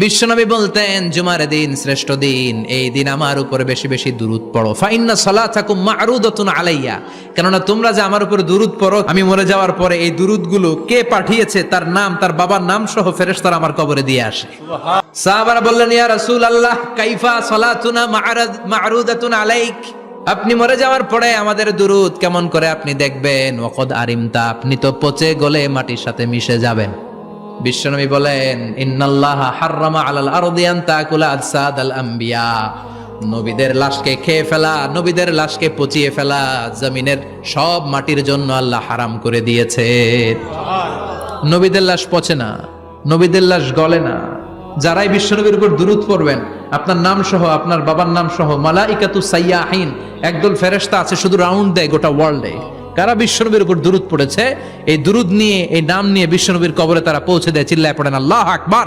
বিশ্বনবী বলতেন জুমার দিন শ্রেষ্ঠ দিন, এই দিন আমার উপরে বেশি বেশি দুরূদ পড়ো। ফাইন্না সালাতাকুম মা'রুদাতুন আলাইয়া, কেননা তোমরা যে আমার উপরে দুরূদ পড়ো, আমি মরে যাওয়ার পরে এই দুরূদগুলো কে পাঠিয়েছে তার নাম, তার বাবার নাম সহ ফেরেশতারা আমার কবরে দিয়ে আসে। সাহাবারা বললেন, ইয়া রাসূলুল্লাহ কাইফা সালাতুনা মা'রুদাতুন আলাইক, আপনি মরে যাওয়ার পরে আমাদের দুরূদ কেমন করে আপনি দেখবেন? ওয়াকাদ আরিমতা, আপনি তো পচে গলে মাটির সাথে মিশে যাবেন। বিশ্বনবী বলেন, ইন্নাল্লাহা হাররামা আলাল আরদি আন তাকুলা আজসাদাল আম্বিয়া, নবীদের লাশকে খেয়ে ফেলা, নবীদের লাশকে পচিয়ে ফেলা জমিনের সব মাটির জন্য আল্লাহ হারাম করে দিয়েছে। নবীদের লাশ পচে না, নবীদের লাশ গলে না। যারাই বিশ্বনবীর উপর দুরূদ পড়বেন, আপনার নাম সহ, আপনার বাবার নাম সহ, মালাইকাতু সাইয়াহিন, একদল ফেরেশতা আছে শুধু রাউন্ড দেয় গোটা ওয়ার্ল্ডে। কারা বিশ্বনবীর উপর দুরূদ পড়েছে, এই দুরূদ নিয়ে, এই নাম নিয়ে বিশ্বনবীর কবরে তারা পৌঁছে দেয়। চিল্লায় পড়েন আল্লাহু আকবার।